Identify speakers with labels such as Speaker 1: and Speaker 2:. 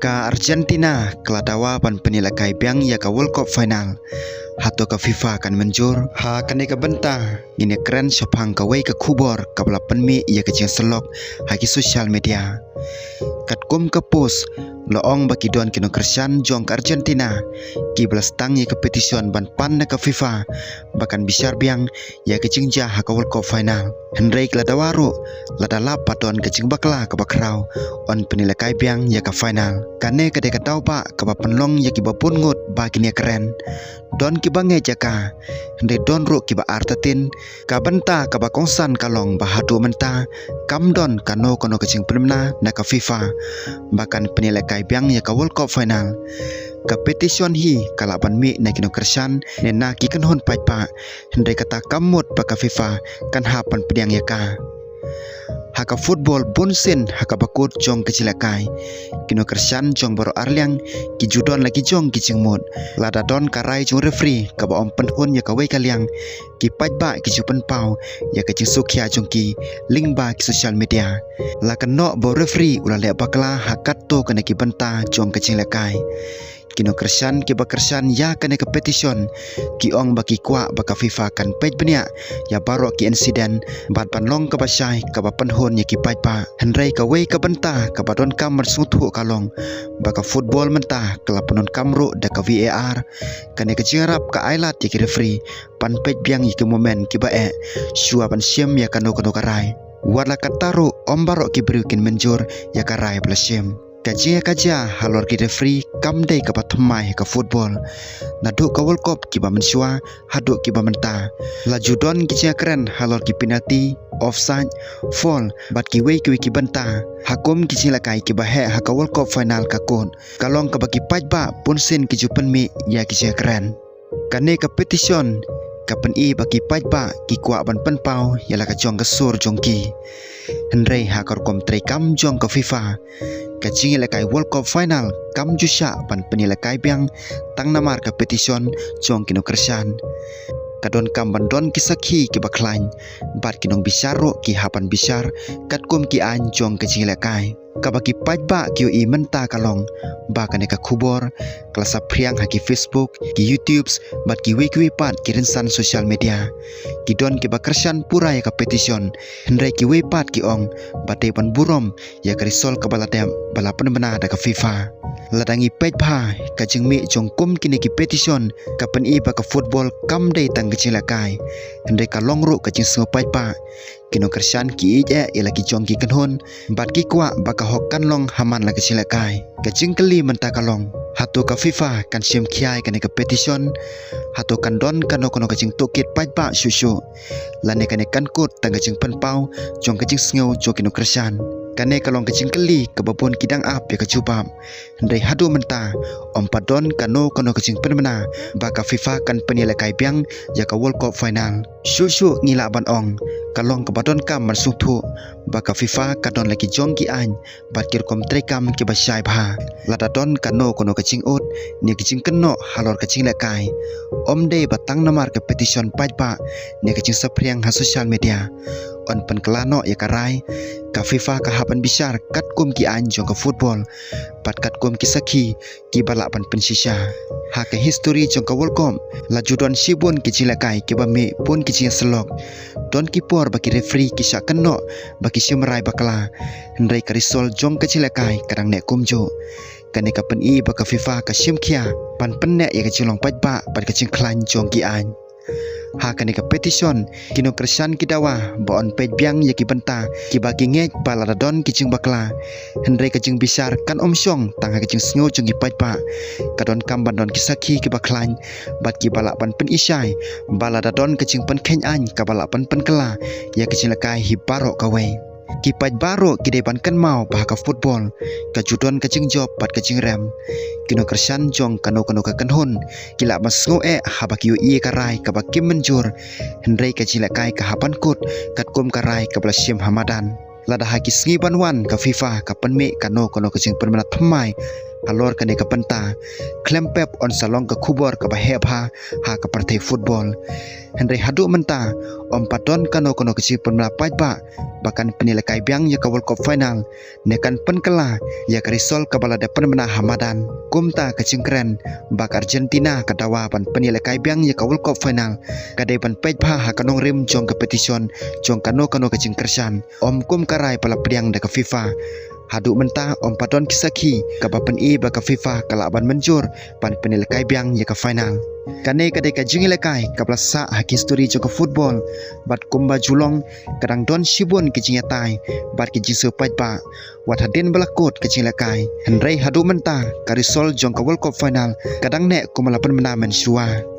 Speaker 1: Ka Argentina keladawa pan penilai biang ya ka World Cup final. Hato ka FIFA kan menjur ha kane ka benta ini keren sopang ka wei ka kubor ka bala penmi ya ka jeng selok haki sosial media. Kat kum ka post loong baki don kino kersian jong ka Argentina ki belas tang ya ka petition ban pan na ka FIFA bahkan bisar biang ya ka jeng jah ka World Cup final. Henry keladawaru ladala paton ka jeng bakla ka bakrau on penilai biang ya ka final. Kane ka de ka tau pa ka ba penlong ya ki ba pun ngut ba kini keren. Don ki bange jaka Henry don ru ki ba artatin ka benta ka ba kongsan kalong ba hadu menta kam don kano kono ka jeng penmna na ka FIFA bahkan penilai biang ya ka World Cup final. Ka petition hi kala ban mi na kino kersan ne na ki kan hon pai pa Henry kata kamut pa ka FIFA kan hapan pediang ya ka. Haka football bunsin haka bakut jong kecilakai kino kersan jong baru arliang ki judon lagi jong ki jengmut lada don karai jong referee ka ba om penhun ya ka wei kaliang ki pai ba ki jupen pau ya ka jeng sukhia jong ki link ba ki social media la kan no bo referee ula le bakla hakat to kana ki benta jong kecilakai. Kino kersan ki bakersan ya kane ke petition ki ong baki kwa baka FIFA kan page benia ya baro ki insiden bat panlong ke basai ka ba penhun ya ki pai pa Henry ka wei ka benta ka badon kamar sutu kalong baka football menta kala penon kamru da ka VAR kane ke jerap ka ailat ya ki referee pan page biang ki moment ki ba shua pan siem ya kano karai wala kataru om baro ki berukin menjur ya karai blasem. Kaja halor ki referee kam dei ka patmai ka football nadu ka World Cup ki ba mensua hadu ki ba menta la judon ki keren halor ki penalty offside foul bat ki wei ki benta hakum ki lakai ki ba he ha ka World Cup final ka kon kalong ka bagi paj ba pun sin ki jupen mi ya ki keren kane ka petition kapan i bagi paj ba ki kwa ban pen pau ya la ka jong ka sur jong ki Henry ha kor kom tre kam jong ka FIFA kacing lakai World Cup final kam jusha pan penilai biang tang namar ka petition jong kino kersan kadon kam bandon kisakhi ki baklain bat kinong bisaro ki hapan bisar kat kum ki an jong kacing lakai kabaki pajba ki i menta kalong ba kane ka khubor klasa priang ha ki Facebook ki YouTube bat ki wiki pat ki rinsan social media ki don ki bakersan pura ya ka petition Henry ki we pat ki ong bate pan burom ya ka risol ka baladem bala penmena da ka FIFA ladangi page pha ka jingmi jong kum kini ki petition ka pen i ba ka football kam dei tang kecil kai Henry ka longru ka jing sungo page pa kino kersan ki ije ila ki jong ki kanhon bat ki kwa baka hokkan long haman la kecil kai ka jing keli menta kalong hatu ka FIFA kan sim khiai kane ka petition hatu kan don kano kono ka jing tokit page pa susu lane kane kan kut tang ka jing pen pau jong ka jing sngo jo kino kersan kane kalong kecing keli kebabon kidang ap ya kecupam Henry hadu menta om padon kano kono kecing penmena baka FIFA kan penilai biang ya ka World Cup final susu ngila ban ong kalong kebadon kam marsuthu baka FIFA kadon lagi jong ki an bat kir kom trekam ki basai bha lada don kano kono kecing ut ni kecing keno halor kecing lakai om de batang namar ke petition pajba ni kecing sapriang ha social media on pen kelano ya karai ka FIFA ka hapan bisar kat kum ki an jong ka football pat kat kum ki sakhi ki balak pan pensisha ha ka history jong ka World Cup la judon sibun ki cilakai ki ba mi pun ki cing selok don ki por baki referee ki syak keno baki simrai bakla Henry ka risol jong ka cilakai kadang nek kumjo kane ka pen i baka FIFA ka sim khia pan pen nek ya ka cilong pajba pat ka cing klan jong ki an ha kane ka petition kino kersan ki dawa ba on page biang ya ki benta ki bagi ngek balada don ki jing bakla Henry ka jing bisar kan omsyong tang ka jing sngo jong ki pajba kadon kam bandon ki sakhi ki baklan bat ki balak pan pen isai balada don ka jing pen khen an ka balak pan kela ya ki jing lakai hi baro ka wei ki paj baro ki depan kan mau bah ka football ka judon ka jing job pat ka jing rem kino kersan jong kano ka kanhun kila masngo habaki ui karai ka bakim menjur Henry ka jilakai ka hapan kut kat kum karai ka blasim hamadan lada haki sngi banwan ka FIFA ka penmi kano ka jing permana thamai alor kane ka penta klempep on salong ka khubor ka bahebha ha ka partai football Henry hadu menta padon kano kecil penmelapaj bahkan penilai biang ya ka World Cup final nekan penkela ya ka risol ka balada penmena Hamadan kumta kecingkren bak Argentina ka dawa pan penilai biang ya ka World Cup final kadai pan pejbha ha kanong rim jong competition jong kano kecingkersan kum karai pala priang da ka FIFA hadu mentah padon kisaki ka bapen baka FIFA kala ban menjur pan penilai biang ya ka final kane kadai ka jingi lekai ka plasa haki story jong ka football bat kumba julong kadang don sibun ke jingi tai bat ke jisu pajba wat hadin belakot ke jingi lekai Henry hadu mentah ka risol jong ka World Cup final kadang nek kumalapan menamen suah